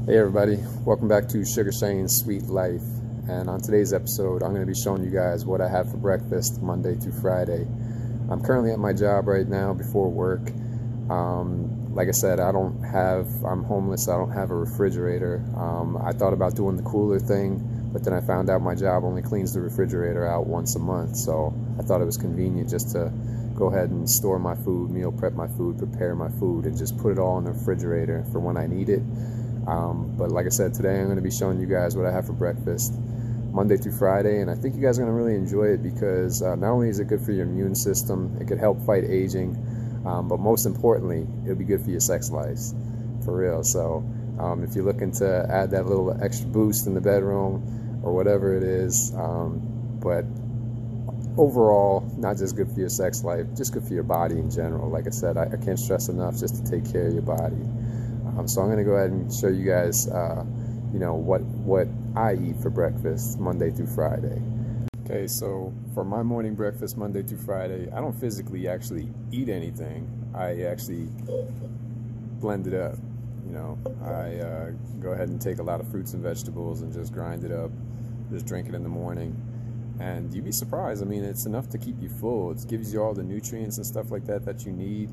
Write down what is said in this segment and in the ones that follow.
Hey everybody, welcome back to SugaShanes Sweet Life. And on today's episode, I'm going to be showing you guys what I have for breakfast Monday through Friday. I'm currently at my job right now before work. Like I said, I'm homeless, I don't have a refrigerator. I thought about doing the cooler thing, but then I found out my job only cleans the refrigerator out once a month. So I thought it was convenient just to go ahead and store my food, meal prep my food, prepare my food, and just put it all in the refrigerator for when I need it. But like I said, today I'm going to be showing you guys what I have for breakfast Monday through Friday, and I think you guys are going to really enjoy it because not only is it good for your immune system, it could help fight aging, but most importantly, it'll be good for your sex lives, for real. So if you're looking to add that little extra boost in the bedroom or whatever it is, but overall, not just good for your sex life, just good for your body in general. Like I said, I can't stress enough just to take care of your body. So I'm going to go ahead and show you guys, what I eat for breakfast Monday through Friday. Okay, so for my morning breakfast Monday through Friday, I don't physically actually eat anything. I actually blend it up. I go ahead and take a lot of fruits and vegetables and just grind it up, just drink it in the morning. And you'd be surprised. I mean, it's enough to keep you full. It gives you all the nutrients and stuff like that you need.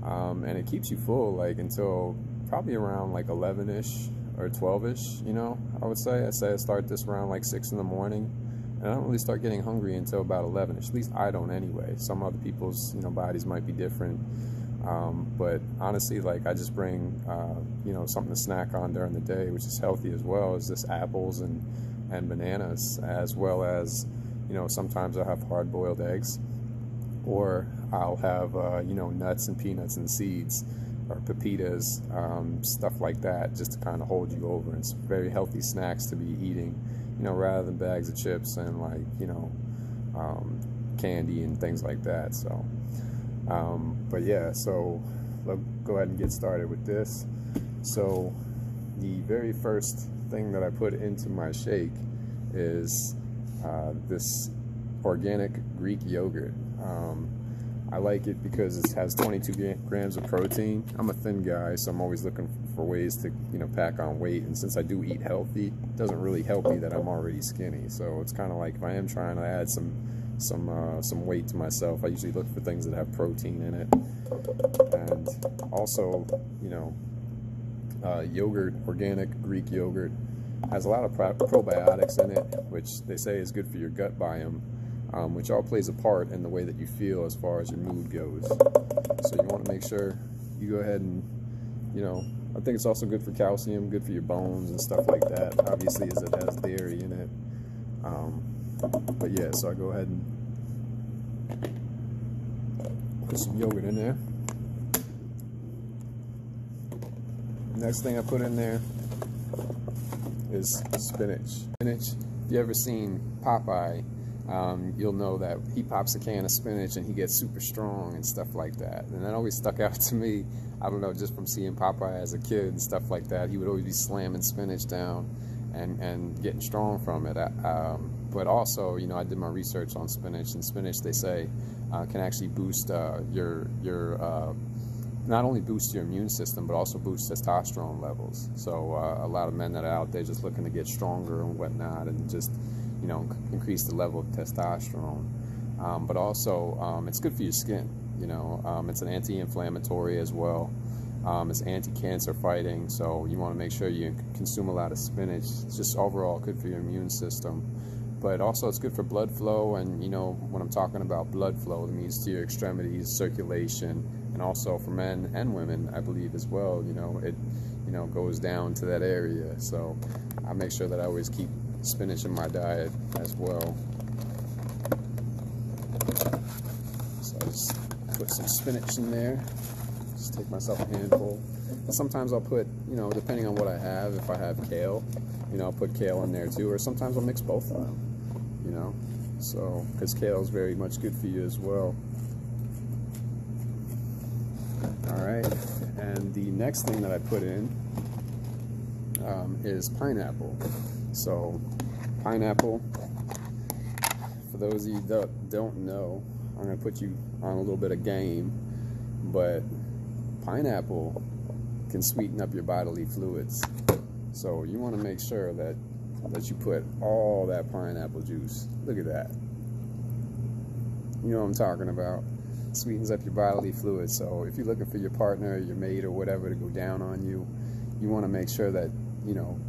And it keeps you full until probably around 11ish or 12ish, I would say. I start this around 6 in the morning, and I don't really start getting hungry until about 11ish. At least I don't anyway. Some other people's, bodies might be different. But honestly, I just bring, something to snack on during the day, which is healthy as well, as just apples and bananas, as well as, sometimes I'll have hard-boiled eggs, or I'll have, nuts and peanuts and seeds, or pepitas, stuff like that, just to kind of hold you over. And it's very healthy snacks to be eating, rather than bags of chips and candy and things like that. So, but yeah, so let's go ahead and get started with this. So the very first thing that I put into my shake is this organic Greek yogurt. I like it because it has 22 grams of protein. I'm a thin guy, so I'm always looking for ways to, pack on weight. And since I do eat healthy, it doesn't really help me that I'm already skinny. So it's kind of like if I am trying to add some weight to myself, I usually look for things that have protein in it. And also, yogurt, organic Greek yogurt, has a lot of probiotics in it, which they say is good for your gut biome. Which all plays a part in the way that you feel as far as your mood goes. So you want to make sure you go ahead and, I think it's also good for calcium, good for your bones and stuff like that, obviously, as it has dairy in it. But yeah, so I go ahead and put some yogurt in there. Next thing I put in there is spinach. Spinach, if you ever seen Popeye, you'll know that he pops a can of spinach and he gets super strong and stuff like that. And that always stuck out to me. I don't know, just from seeing Popeye as a kid and stuff like that. He would always be slamming spinach down and getting strong from it. But also, I did my research on spinach, and spinach, they say, can actually boost not only boost your immune system, but also boost testosterone levels. So a lot of men that are out there just looking to get stronger and whatnot, and just increase the level of testosterone. But also, it's good for your skin. It's an anti-inflammatory as well. It's anti-cancer fighting, so you want to make sure you consume a lot of spinach. It's just overall good for your immune system. But also it's good for blood flow, and when I'm talking about blood flow, it means to your extremities, circulation, and also for men and women, I believe as well, it goes down to that area. So I make sure that I always keep spinach in my diet as well. So I just put some spinach in there, just take myself a handful. And sometimes I'll put, depending on what I have, if I have kale, I'll put kale in there too, or sometimes I'll mix both of them, so because kale is very much good for you as well. Alright, and the next thing that I put in is pineapple. So pineapple, for those of you that don't know, I'm going to put you on a little bit of game, but pineapple can sweeten up your bodily fluids. So you want to make sure that you put all that pineapple juice. Look at that. You know what I'm talking about. Sweetens up your bodily fluids. So if you're looking for your partner, your mate, or whatever to go down on you, you want to make sure that, you know,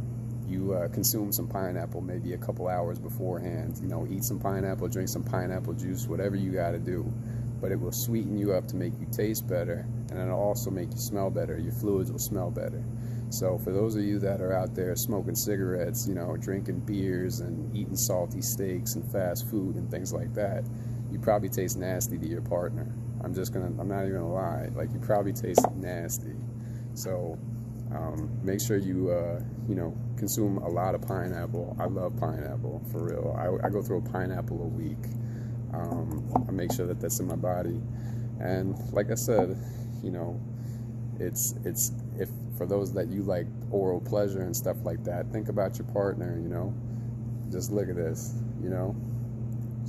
you consume some pineapple maybe a couple hours beforehand. You know, eat some pineapple, drink some pineapple juice, whatever you got to do. But it will sweeten you up to make you taste better, and it'll also make you smell better. Your fluids will smell better. So for those of you that are out there smoking cigarettes, you know, drinking beers and eating salty steaks and fast food and things like that, you probably taste nasty to your partner. I'm not even gonna lie. Like, you probably taste nasty. So make sure you you know, consume a lot of pineapple. I love pineapple, for real. I go through a pineapple a week. I make sure that that's in my body. And like I said, you know, it's if for those that you like oral pleasure and stuff like that, think about your partner, you know. Just look at this, you know.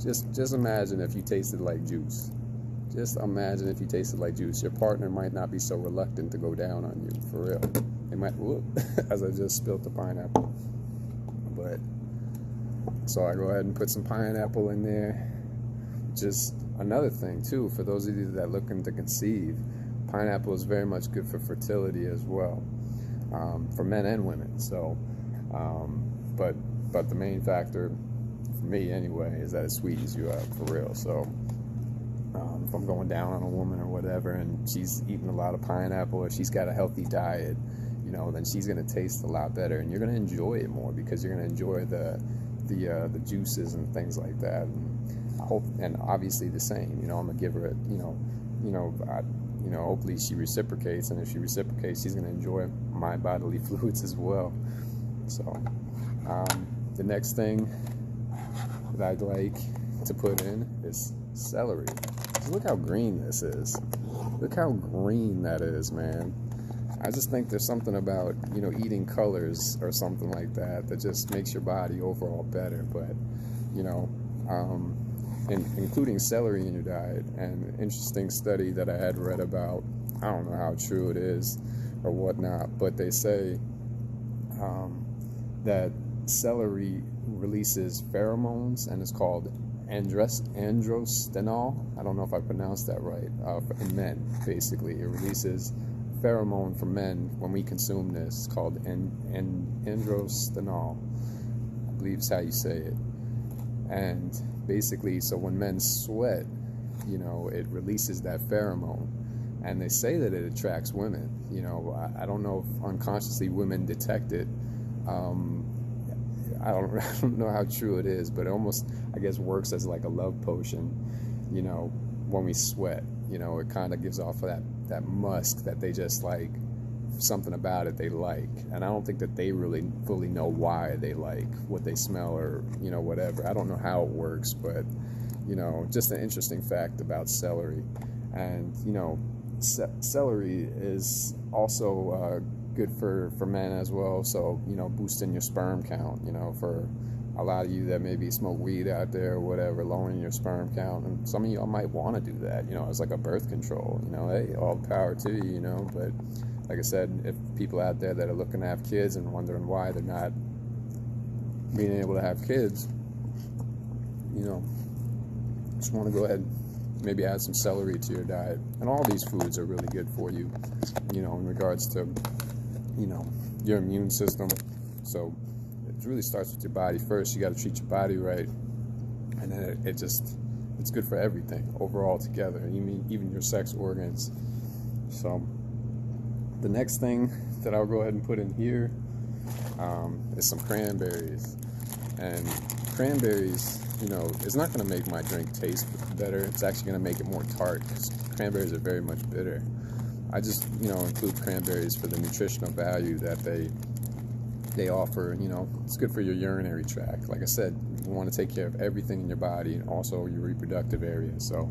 Just imagine if you tasted like juice. Just imagine if you tasted like juice. Your partner might not be so reluctant to go down on you, for real. They might, whoop, as I just spilled the pineapple. But, so I go ahead and put some pineapple in there. Just another thing too, for those of you that are looking to conceive, pineapple is very much good for fertility as well, for men and women. So, but the main factor, for me anyway, is that it sweetens you up, for real. So if I'm going down on a woman or whatever, and she's eating a lot of pineapple, or she's got a healthy diet, you know, then she's going to taste a lot better, and you're going to enjoy it more, because you're going to enjoy the juices and things like that. And I hope, and obviously the same, you know, I'm gonna give her, hopefully she reciprocates, and if she reciprocates, she's gonna enjoy my bodily fluids as well. So the next thing that I'd like to put in is celery. Look how green this is. Look how green that is, man. I just think there's something about, you know, eating colors or something like that that just makes your body overall better. But, you know, including celery in your diet. And an interesting study that I had read about, I don't know how true it is or whatnot, but they say that celery releases pheromones, and it's called androstenol. I don't know if I pronounced that right. In men, basically, it releases pheromone for men when we consume this, called androstenol. I believe is how you say it. And basically, so when men sweat, you know, it releases that pheromone, and they say that it attracts women. You know, I don't know if unconsciously women detect it. I don't know how true it is, but it almost, I guess, works as like a love potion. You know, when we sweat, you know, it kind of gives off that musk that they just like, something about it they like. And I don't think that they really fully know why they like what they smell, or, you know, whatever. I don't know how it works, but, you know, just an interesting fact about celery. And, you know, celery is also good for men as well. So, you know, boosting your sperm count, you know, for a lot of you that maybe smoke weed out there or whatever, lowering your sperm count. And some of y'all might want to do that, you know, as like a birth control, you know. Hey, all the power to you, you know. But like I said, if people out there that are looking to have kids and wondering why they're not being able to have kids, you know, just want to go ahead and maybe add some celery to your diet. And all these foods are really good for you, you know, in regards to, you know, your immune system. So it really starts with your body first. You got to treat your body right, and then it's good for everything overall together. You mean even your sex organs. So the next thing that I'll go ahead and put in here is some cranberries. And cranberries, you know, it's not going to make my drink taste better. It's actually going to make it more tart, because cranberries are very much bitter. I just, you know, include cranberries for the nutritional value that they offer. You know, it's good for your urinary tract. Like I said, you want to take care of everything in your body, and also your reproductive area. So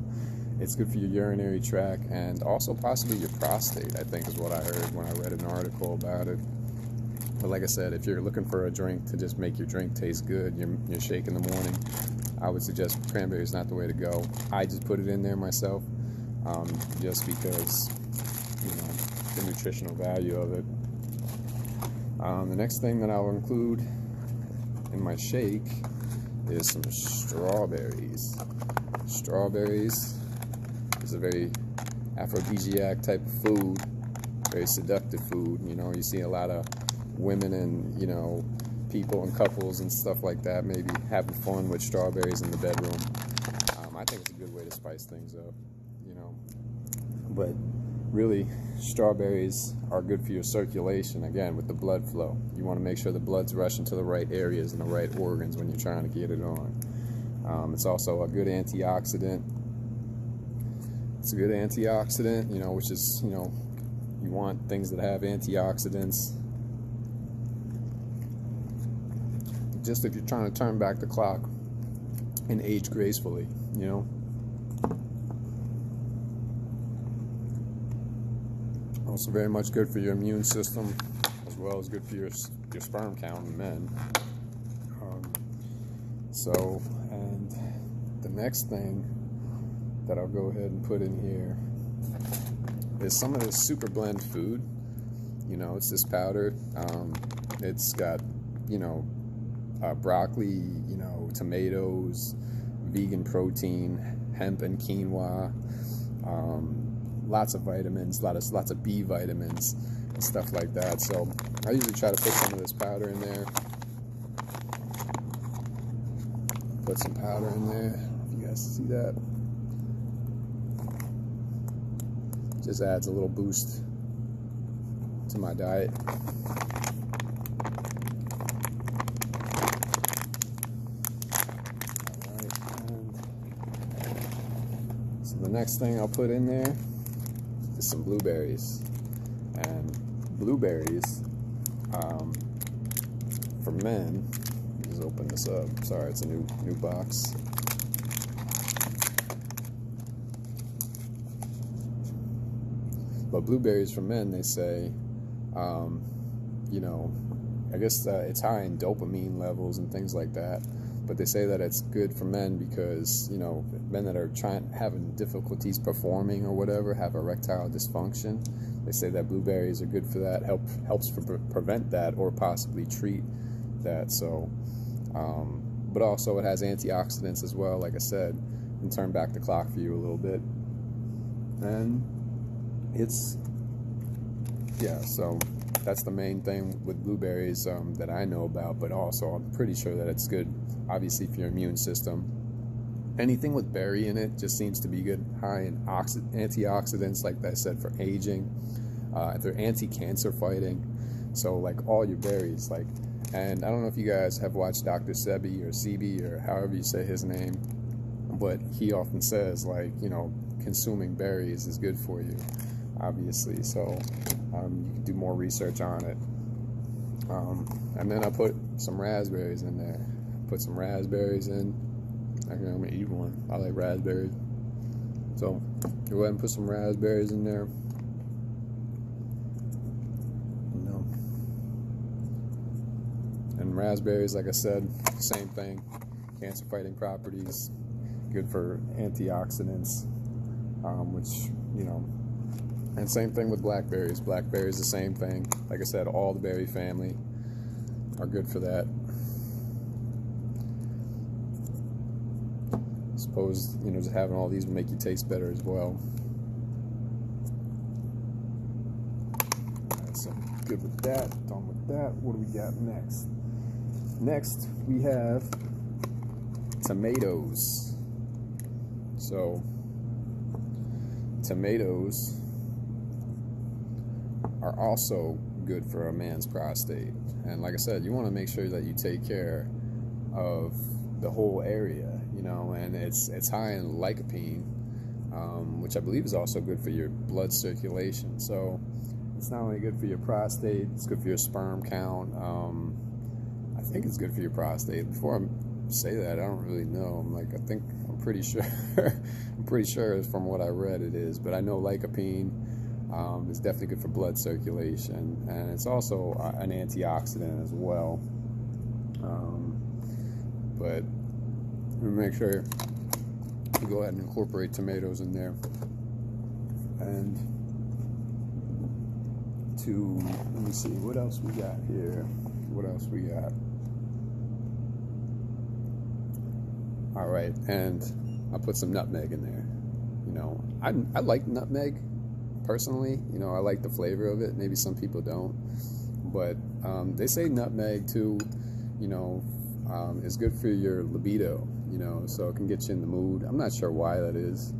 it's good for your urinary tract, and also possibly your prostate, I think is what I heard when I read an article about it. But like I said, if you're looking for a drink to just make your drink taste good, your shake in the morning, I would suggest cranberry is not the way to go. I just put it in there myself, just because, you know, the nutritional value of it. The next thing that I'll include in my shake is some strawberries. Strawberries is a very aphrodisiac type of food, very seductive food. You know, you see a lot of women and, you know, people and couples and stuff like that maybe having fun with strawberries in the bedroom. I think it's a good way to spice things up, you know. But really, strawberries are good for your circulation, again, with the blood flow. You want to make sure the blood's rushing to the right areas and the right organs when you're trying to get it on. It's also a good antioxidant. It's a good antioxidant, you know, which is, you know, you want things that have antioxidants. Just if you're trying to turn back the clock and age gracefully, you know. Also very much good for your immune system, as well as good for your sperm count in men. And the next thing that I'll go ahead and put in here is some of this super blend food. You know, it's this powder. It's got, you know, broccoli, you know, tomatoes, vegan protein, hemp and quinoa, lots of vitamins, lots of B vitamins and stuff like that. So I usually try to put some of this powder in there. Put some powder in there, if you guys see that. Just adds a little boost to my diet. The next thing I'll put in there is some blueberries. And blueberries, for men, let me just open this up. Sorry, it's a new box. But blueberries for men, they say, you know, I guess it's high in dopamine levels and things like that. But they say that it's good for men because, you know, men that are having difficulties performing or whatever, have erectile dysfunction. They say that blueberries are good for that, helps prevent that or possibly treat that. So, but also it has antioxidants as well, like I said, and turn back the clock for you a little bit. And it's, yeah, so that's the main thing with blueberries that I know about, but also I'm pretty sure that it's good, obviously, for your immune system. Anything with berry in it just seems to be good, high in antioxidants, like I said, for aging. They're anti-cancer fighting. So, like, all your berries, like, and I don't know if you guys have watched Dr. Sebi or Sebi or however you say his name, but he often says, like, you know, consuming berries is good for you, obviously. So you can do more research on it. And then I put some raspberries in there. Put some raspberries in. I'm gonna eat one. I like raspberries. So go ahead and put some raspberries in there. You know. And raspberries, like I said, same thing. Cancer fighting properties. Good for antioxidants. Which, you know. And same thing with blackberries. Blackberries, the same thing. Like I said, all the berry family are good for that. I suppose, you know, just having all these would make you taste better as well. Alright, so good with that. Done with that. What do we got next? Next, we have tomatoes. So, tomatoes are also good for a man's prostate. And like I said, you want to make sure that you take care of the whole area, you know, and it's high in lycopene, which I believe is also good for your blood circulation. So it's not only good for your prostate, it's good for your sperm count. I think it's good for your prostate. Before I say that, I don't really know. I'm pretty sure I'm pretty sure from what I read it is, but I know lycopene is definitely good for blood circulation, and it's also an antioxidant as well. But make sure you go ahead and incorporate tomatoes in there. And to, let me see, what else we got here? What else we got? All right, and I put some nutmeg in there. You know, I like nutmeg personally. You know, I like the flavor of it. Maybe some people don't, but they say nutmeg too, you know, is good for your libido. You know, so it can get you in the mood. I'm not sure why that is.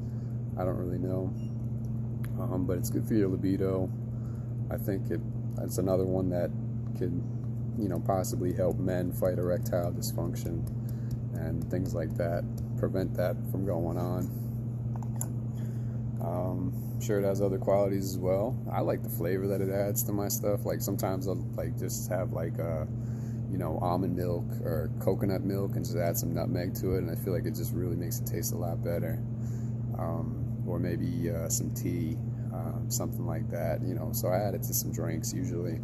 I don't really know, but it's good for your libido. I think it's another one that could, you know, possibly help men fight erectile dysfunction and things like that, prevent that from going on. Sure, it has other qualities as well. I like the flavor that it adds to my stuff. Like sometimes I'll like just have like you know, almond milk or coconut milk and just add some nutmeg to it, and I feel like it just really makes it taste a lot better. Or maybe some tea, something like that, you know. So I add it to some drinks usually.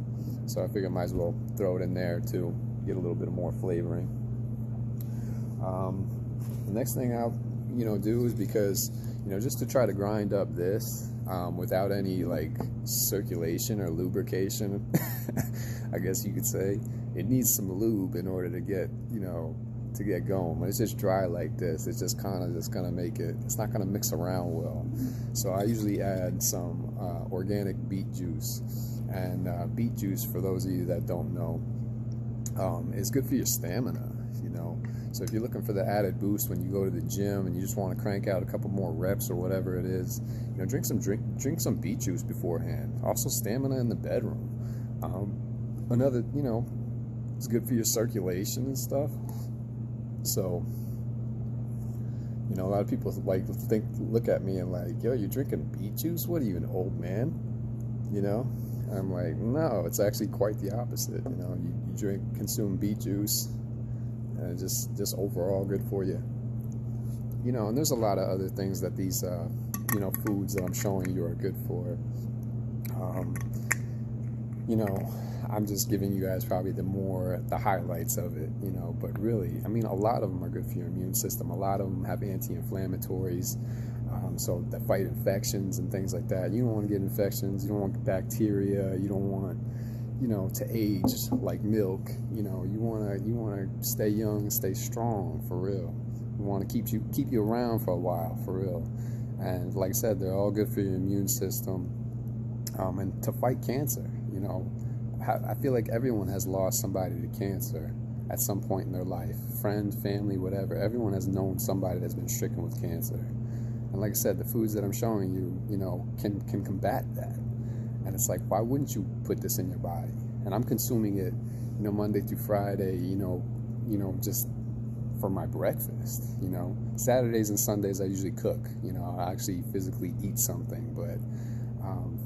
So I figure I might as well throw it in there to get a little bit more flavoring. The next thing I'll, you know, do is, because, you know, just to try to grind up this without any like circulation or lubrication, I guess you could say, it needs some lube in order to get, you know, to get going. When it's just dry like this, it's just kind of just gonna make it, it's not gonna mix around well. So I usually add some organic beet juice, and beet juice, for those of you that don't know, is good for your stamina, you know. So if you're looking for the added boost when you go to the gym and you just want to crank out a couple more reps or whatever it is, you know, drink some beet juice beforehand. Also, stamina in the bedroom. Another, you know, it's good for your circulation and stuff. So, you know, a lot of people like look at me and like, yo, you're drinking beet juice? What are you, an old man? You know? I'm like, no, it's actually quite the opposite. You know, you consume beet juice, and it's just overall good for you. You know, and there's a lot of other things that these, you know, foods that I'm showing you are good for. You know, I'm just giving you guys probably the highlights of it, you know, but really, I mean, a lot of them are good for your immune system. A lot of them have anti-inflammatories, so that fight infections and things like that. You don't want to get infections. You don't want bacteria. You don't want, you know, to age like milk. You know, you want to stay young and stay strong, for real. We want to keep you around for a while, for real. And like I said, they're all good for your immune system, and to fight cancer. You know, I feel like everyone has lost somebody to cancer at some point in their life. Friend, family, whatever. Everyone has known somebody that's been stricken with cancer. And like I said, the foods that I'm showing you, you know, can combat that. And it's like, why wouldn't you put this in your body? And I'm consuming it, you know, Monday through Friday, you know, just for my breakfast, you know. Saturdays and Sundays I usually cook, you know, I actually physically eat something, but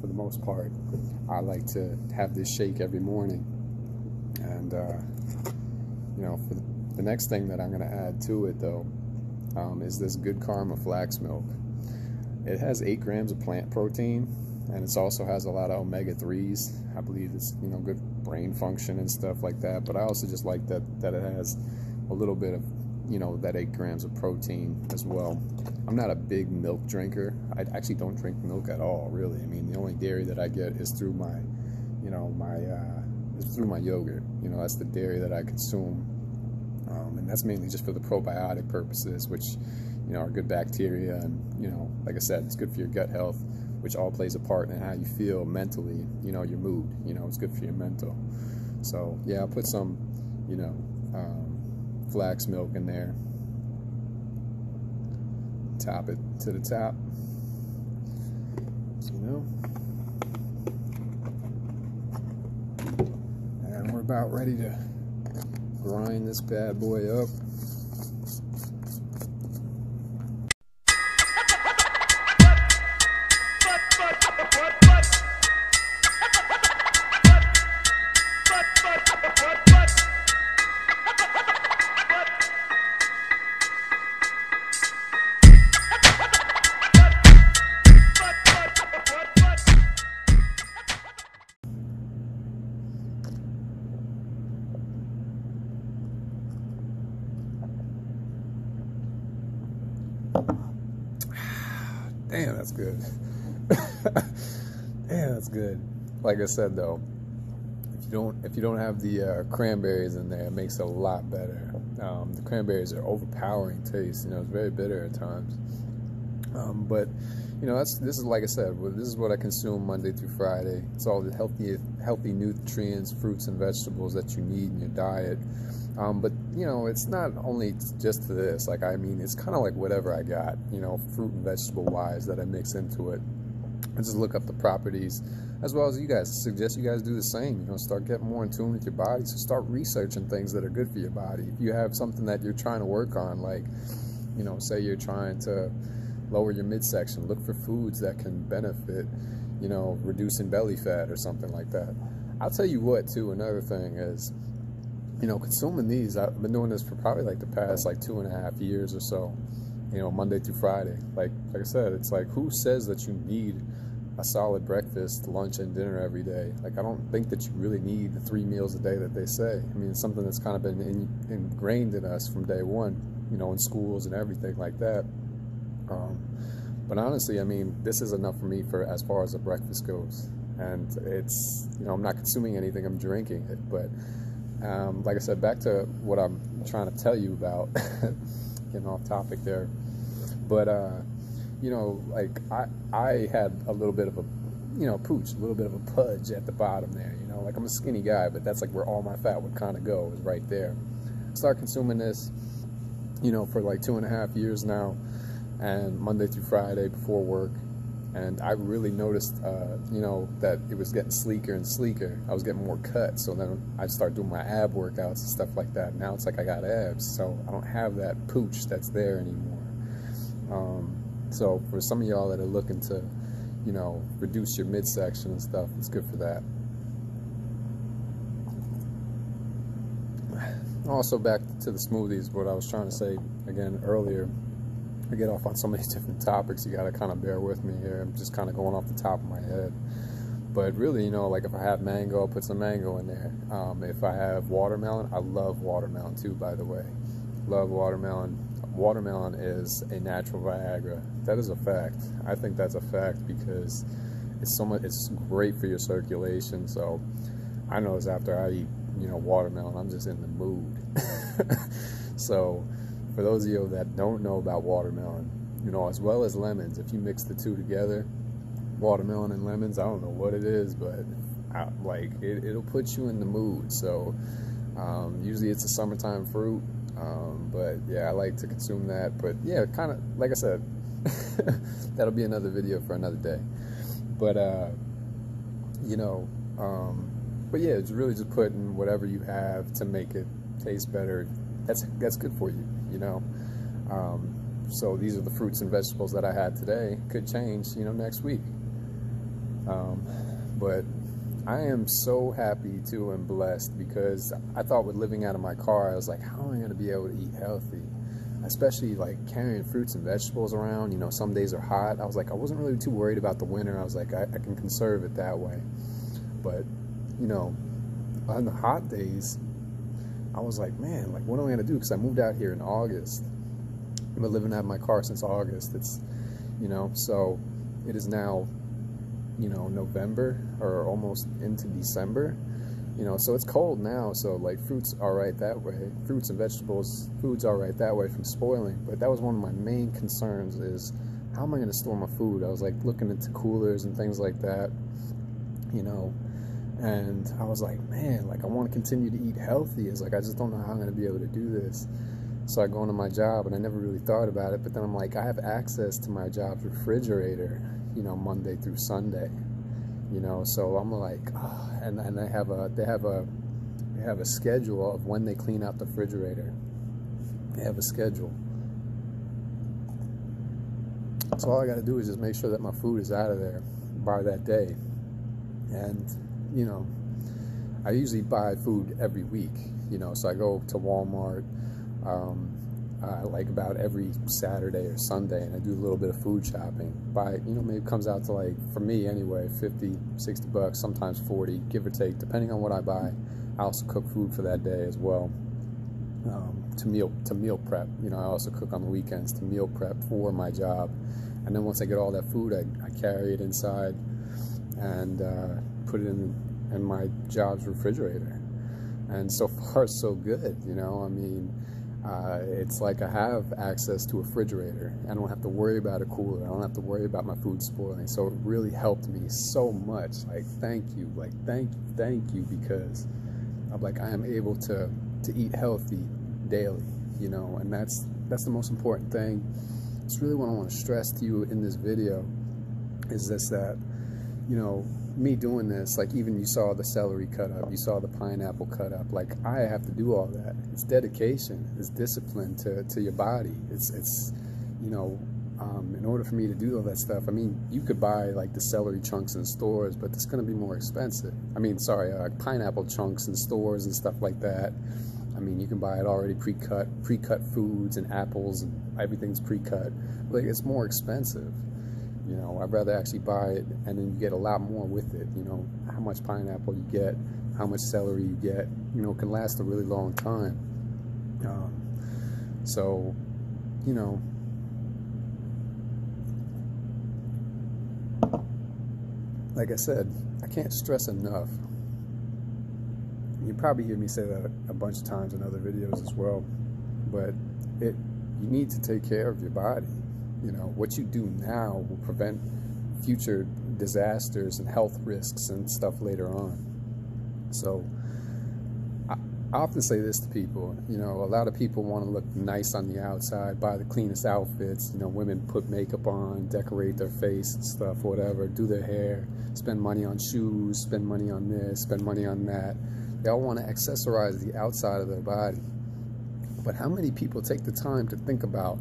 for the most part, I like to have this shake every morning. And, you know, for the next thing that I'm going to add to it, though, is this Good Karma flax milk. It has 8 grams of plant protein, and it also has a lot of omega-3s. I believe it's, you know, good brain function and stuff like that. But I also just like that it has a little bit of, you know, that 8 grams of protein as well. I'm not a big milk drinker. I actually don't drink milk at all, really. I mean, the only dairy that I get is through my, you know, it's through my yogurt. You know, that's the dairy that I consume. And that's mainly just for the probiotic purposes, which, you know, are good bacteria. And, you know, like I said, it's good for your gut health, which all plays a part in how you feel mentally, you know, your mood. You know, it's good for your mental. So, yeah, I'll put some, you know, flax milk in there. Top it to the top, you know. And we're about ready to grind this bad boy up. Damn, that's good. Damn, that's good. like I said though, if you don't have the cranberries in there, it makes it a lot better. The cranberries are overpowering taste. It's very bitter at times. But this is, like I said, this is what I consume Monday through Friday. It's all the healthy nutrients, fruits and vegetables that you need in your diet. But it's not only just to this. It's kind of like whatever I got, fruit and vegetable wise, that I mix into it. I just look up the properties, as well as you guys. I suggest you guys do the same. Start getting more in tune with your body. So start researching things that are good for your body. If you have something that you're trying to work on, like say you're trying to lower your midsection, look for foods that can benefit, reducing belly fat or something like that. I'll tell you what, too, another thing is, consuming these, I've been doing this for probably like the past 2.5 years or so, Monday through Friday. Like I said, it's like, who says that you need a solid breakfast, lunch, and dinner every day? I don't think that you really need the 3 meals a day that they say. It's something that's kind of been ingrained in us from day one, in schools and everything like that. But honestly, this is enough for me for as far as the breakfast goes. And it's, I'm not consuming anything, I'm drinking it. But like I said, back to what I'm trying to tell you about, getting off topic there. But I had a little bit of a, pooch, a little bit of a pudge at the bottom there. I'm a skinny guy, but that's where all my fat would kind of go, is right there. Start consuming this, for 2.5 years now. And Monday through Friday before work, and I really noticed, that it was getting sleeker and sleeker. I was getting more cut, so then I'd start doing my ab workouts and stuff like that. Now it's like I got abs, so I don't have that pooch that's there anymore. So for some of y'all that are looking to, reduce your midsection and stuff, it's good for that. Also, back to the smoothies, what I was trying to say again earlier. I get off on so many different topics, you got to kind of bear with me here. I'm just kind of going off the top of my head. But really, if I have mango, I'll put some mango in there. If I have watermelon, I love watermelon too, by the way. Love watermelon. Watermelon is a natural Viagra. That is a fact. I think that's a fact because it's great for your circulation. So I notice after I eat, watermelon, I'm just in the mood. So for those of you that don't know about watermelon, as well as lemons, if you mix the two together, watermelon and lemons, I don't know what it is, but it'll put you in the mood. So usually it's a summertime fruit, but yeah, I like to consume that. But yeah, kind of like I said, that'll be another video for another day. But but yeah, it's really just putting whatever you have to make it taste better. That's good for you, so these are the fruits and vegetables that I had today. Could change, next week. But I am so happy too and blessed, because I thought with living out of my car, I was like, how am I going to be able to eat healthy? Especially carrying fruits and vegetables around. Some days are hot. I was like, I wasn't really too worried about the winter. I was like, I can conserve it that way. But on the hot days, I was like, man, what am I gonna do? Because I moved out here in August. I've been living out of my car since August. It's, so it is now, November, or almost into December. So it's cold now. So fruits are right that way. Fruits and vegetables, foods are right that way from spoiling. But that was one of my main concerns, is how am I gonna store my food? I was looking into coolers and things like that, and I was like, man, I want to continue to eat healthy. It's I just don't know how I'm going to be able to do this. So I go into my job, and I never really thought about it. But then I'm like, I have access to my job's refrigerator, Monday through Sunday, So I'm like, oh, and they have a schedule of when they clean out the refrigerator. They have a schedule. So all I got to do is just make sure that my food is out of there by that day. And I usually buy food every week, so I go to Walmart about every Saturday or Sunday, and I do a little bit of food shopping. Maybe it comes out to for me anyway, 50, 60 bucks, sometimes 40, give or take, depending on what I buy. I also cook food for that day as well, to meal prep. I also cook on the weekends to meal prep for my job. And then once I get all that food, I carry it inside, and put it in my job's refrigerator. And so far, so good, you know. I mean, it's like I have access to a refrigerator. I don't have to worry about a cooler. I don't have to worry about my food spoiling. So it really helped me so much. Like, thank you, because I'm like, I am able to eat healthy daily, you know, and that's the most important thing. It's really what I want to stress to you in this video is this, that, you know, me doing this, like, even you saw the celery cut up, you saw the pineapple cut up, like, I have to do all that. It's dedication, it's discipline to your body. It's you know, in order for me to do all that stuff, I mean, you could buy like the celery chunks in stores, but it's going to be more expensive. I mean, sorry, pineapple chunks in stores and stuff like that. I mean, you can buy it already pre-cut foods, and apples and everything's pre-cut. Like, it's more expensive. You know, I'd rather actually buy it, and then you get a lot more with it. You know, how much pineapple you get, how much celery you get, you know, can last a really long time. So, you know, like I said, I can't stress enough. You probably hear me say that a bunch of times in other videos as well, but you need to take care of your body. You know, what you do now will prevent future disasters and health risks and stuff later on. So I often say this to people, you know, a lot of people want to look nice on the outside, buy the cleanest outfits, you know, women put makeup on, decorate their face and stuff, whatever, do their hair, spend money on shoes, spend money on this, spend money on that. They all want to accessorize the outside of their body. But how many people take the time to think about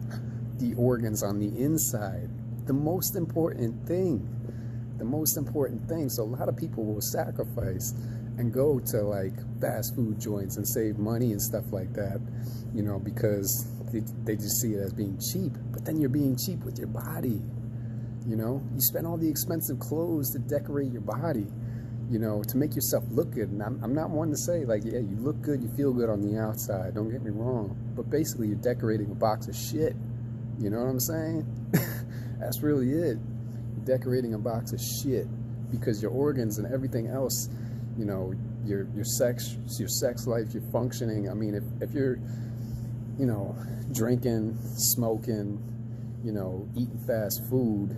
the organs on the inside? The most important thing. So a lot of people will sacrifice and go to like fast food joints and save money and stuff like that, you know, because they just see it as being cheap. But then you're being cheap with your body. You know, you spend all the expensive clothes to decorate your body, you know, to make yourself look good. And I'm not one to say, like, yeah, you look good, you feel good on the outside, don't get me wrong. But basically, you're decorating a box of shit. You know what I'm saying? That's really it. You're decorating a box of shit because your organs and everything else, you know, your sex life, your functioning. I mean, if you're, you know, drinking, smoking, you know, eating fast food,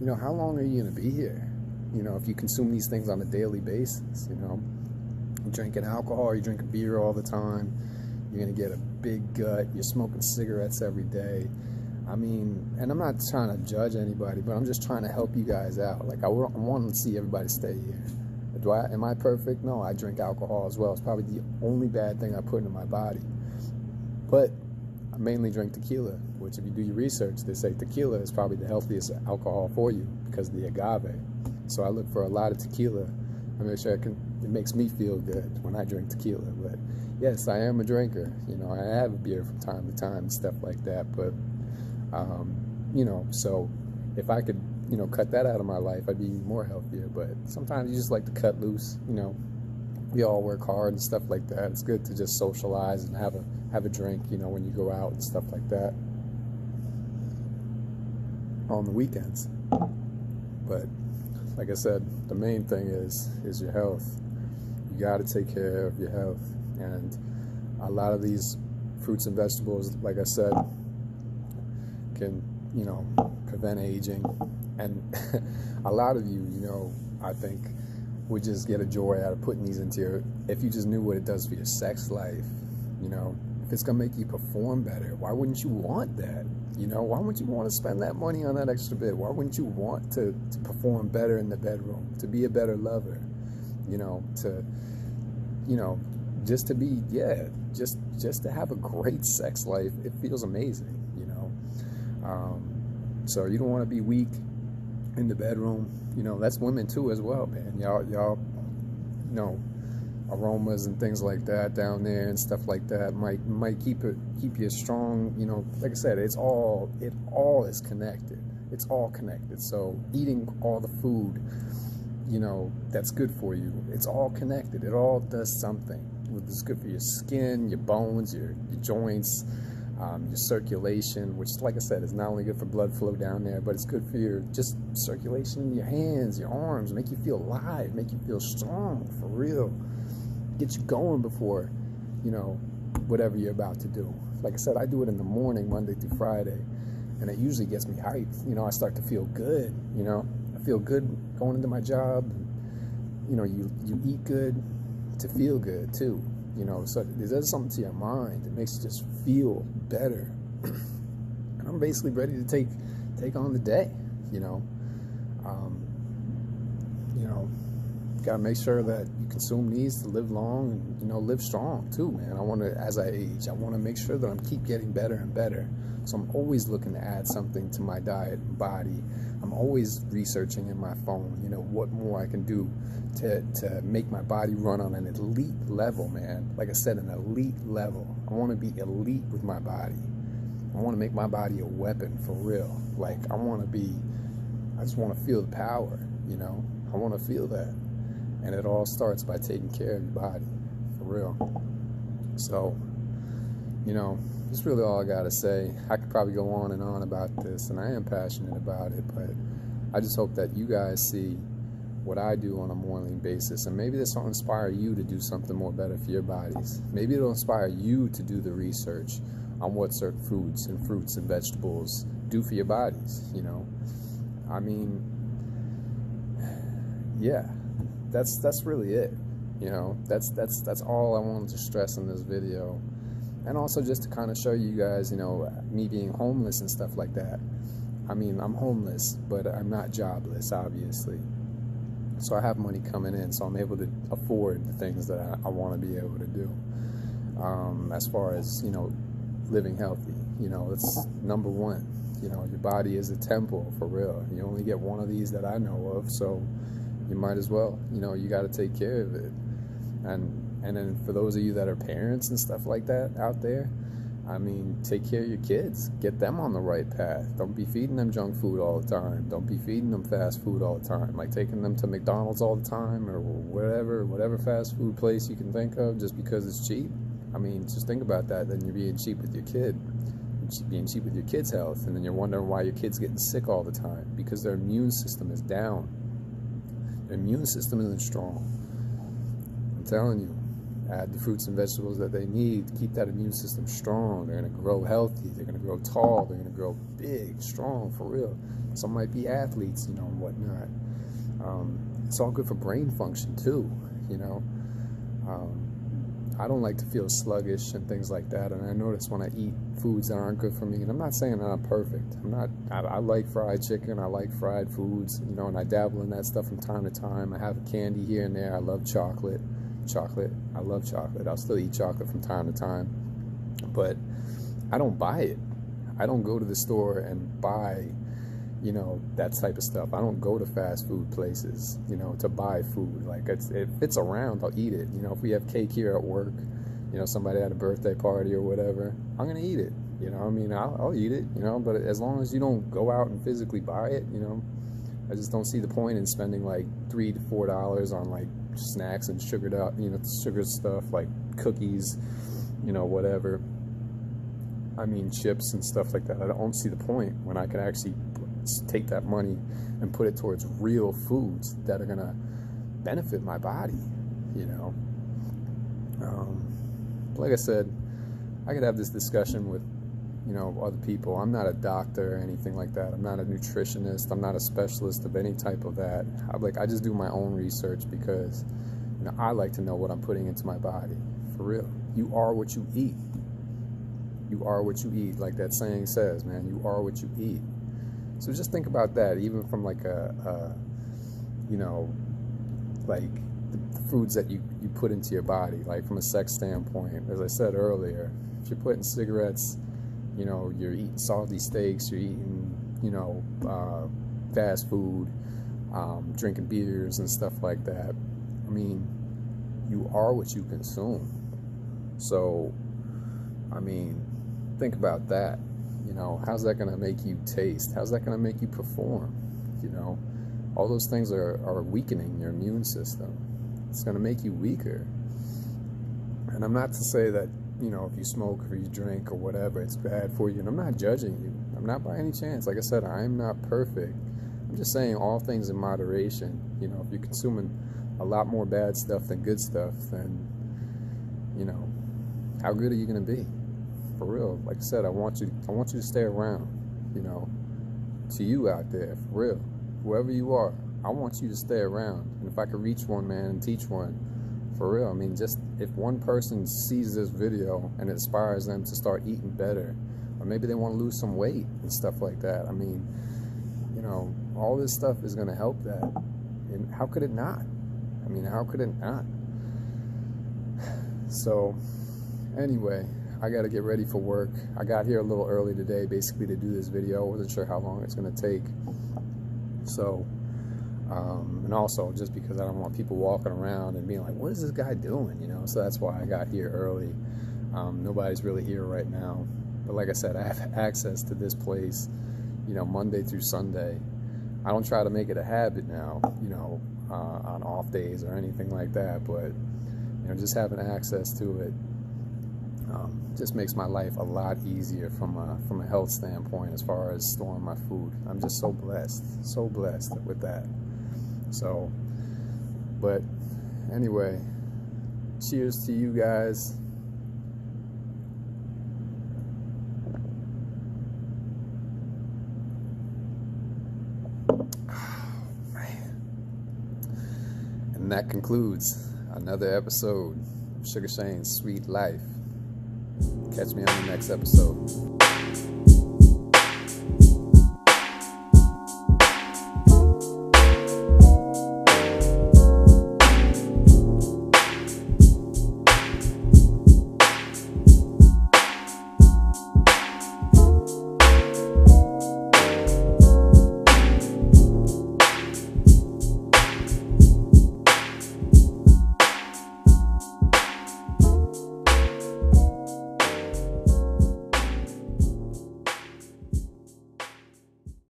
you know, how long are you going to be here? You know, if you consume these things on a daily basis, you know, you're drinking alcohol, you're drinking beer all the time, you're going to get a big gut, you're smoking cigarettes every day. I mean, and I'm not trying to judge anybody, but I'm just trying to help you guys out. Like, I want to see everybody stay here. Am I perfect? No, I drink alcohol as well. It's probably the only bad thing I put into my body. But I mainly drink tequila, which, if you do your research, they say tequila is probably the healthiest alcohol for you because of the agave. So I look for a lot of tequila. I make sure it makes me feel good when I drink tequila. But yes, I am a drinker. You know, I have a beer from time to time and stuff like that. But, you know, so if I could, you know, cut that out of my life, I'd be more healthier. But sometimes you just like to cut loose. You know, we all work hard and stuff like that. It's good to just socialize and have a drink, you know, when you go out and stuff like that on the weekends. But like I said, the main thing is your health. You got to take care of your health. And a lot of these fruits and vegetables, like I said, can, you know, prevent aging. And a lot of you, you know, I think would just get a joy out of putting these into your, if you just knew what it does for your sex life, you know, if it's going to make you perform better, why wouldn't you want that? You know, why wouldn't you want to spend that money on that extra bit? Why wouldn't you want to perform better in the bedroom, to be a better lover, you know, to, you know, just to be, yeah, just to have a great sex life. It feels amazing, you know. So you don't want to be weak in the bedroom. You know, that's women too as well, man. Y'all, you know, aromas and things like that down there and stuff like that might keep you strong. You know, like I said, it all is connected. It's all connected. So eating all the food, you know, that's good for you, it's all connected. It all does something. It's good for your skin, your bones, your joints, your circulation, which, like I said, is not only good for blood flow down there, but it's good for your just circulation in your hands, your arms, make you feel alive, make you feel strong, for real. Get you going before, whatever you're about to do. Like I said, I do it in the morning, Monday through Friday, and it usually gets me hyped. I start to feel good, I feel good going into my job. You eat good to feel good too. So it does something to your mind. It makes you just feel better. And I'm basically ready to take on the day. Got to make sure that you consume these to live long and live strong too, man. I want to, as I age, I want to make sure that I'm keep getting better and better. So I'm always looking to add something to my diet and body. I'm always researching in my phone, what more I can do to make my body run on an elite level, man. Like I said, an elite level. I want to be elite with my body. I want to make my body a weapon, for real. Like, I just want to feel the power, I want to feel that. And it all starts by taking care of your body, for real. So, that's really all I got to say. I could probably go on and on about this, and I am passionate about it, but I just hope that you guys see what I do on a morning basis, and maybe this will inspire you to do something more better for your bodies. Maybe it'll inspire you to do the research on what certain foods and fruits and vegetables do for your bodies, I mean, yeah, that's really it, that's all I wanted to stress in this video. And also just to kind of show you guys, me being homeless and stuff like that. I mean, I'm homeless, but I'm not jobless, obviously. So I have money coming in, so I'm able to afford the things that I want to be able to do. As far as, living healthy, it's number one. Your body is a temple, for real. You only get one of these that I know of, so you might as well, you got to take care of it. And then for those of you that are parents and stuff like that out there, I mean, take care of your kids. Get them on the right path. Don't be feeding them junk food all the time. Don't be feeding them fast food all the time. Like taking them to McDonald's all the time or whatever fast food place you can think of just because it's cheap. I mean, just think about that. Then you're being cheap with your kid. You're being cheap with your kid's health. And then you're wondering why your kid's getting sick all the time. Because their immune system is down. Their immune system isn't strong. I'm telling you. Add the fruits and vegetables that they need to keep that immune system strong. They're going to grow healthy. They're going to grow tall. They're going to grow big, strong, for real. Some might be athletes, and whatnot. It's all good for brain function, too, I don't like to feel sluggish and things like that. And I notice when I eat foods that aren't good for me, and I'm not saying that I'm perfect. I like fried chicken. I like fried foods, and I dabble in that stuff from time to time. I have a candy here and there. I love chocolate. I love chocolate. I'll still eat chocolate from time to time, but I don't buy it. I don't go to the store and buy, that type of stuff. I don't go to fast food places, to buy food. Like if it's around, I'll eat it. If we have cake here at work, somebody had a birthday party or whatever, I'm gonna eat it. I'll eat it. But as long as you don't go out and physically buy it, I just don't see the point in spending like $3 to $4 on like snacks and sugared up, sugar stuff like cookies, whatever. I mean, chips and stuff like that. I don't see the point when I can actually take that money and put it towards real foods that are gonna benefit my body, Like I said, I could have this discussion with other people. I'm not a doctor or anything like that. I'm not a nutritionist. I'm not a specialist of any type of that. I just do my own research because, I like to know what I'm putting into my body. For real. You are what you eat. You are what you eat. Like that saying says, man, you are what you eat. So just think about that, even from like like the foods that you put into your body, like from a sex standpoint. As I said earlier, if you're putting cigarettes, you're eating salty steaks, you're eating, fast food, drinking beers and stuff like that. I mean, you are what you consume. So, I mean, think about that. How's that going to make you taste? How's that going to make you perform? All those things are weakening your immune system. It's going to make you weaker. And I'm not to say that you know, if you smoke or you drink or whatever, it's bad for you. And I'm not judging you. I'm not by any chance. Like I said, I'm not perfect. I'm just saying all things in moderation. You know, if you're consuming a lot more bad stuff than good stuff, then, you know, how good are you going to be? For real. Like I said, I want you to stay around, you know, to you out there, for real. Whoever you are, I want you to stay around. And if I could reach one, man, and teach one, for real. I mean, just if one person sees this video and it inspires them to start eating better, or maybe they want to lose some weight and stuff like that. I mean, you know, all this stuff is going to help that. And how could it not? I mean, how could it not? So, anyway, I got to get ready for work. I got here a little early today, basically, to do this video. I wasn't sure how long it's going to take. So, and also just because I don't want people walking around and being like, what is this guy doing? You know, so that's why I got here early. Nobody's really here right now. But like I said, I have access to this place, you know, Monday through Sunday. I don't try to make it a habit now, you know, on off days or anything like that. But, you know, just having access to it just makes my life a lot easier from a health standpoint as far as storing my food. I'm just so blessed with that. So, but anyway, cheers to you guys. Oh, man. And that concludes another episode of SugaShanes Sweet Life. Catch me on the next episode.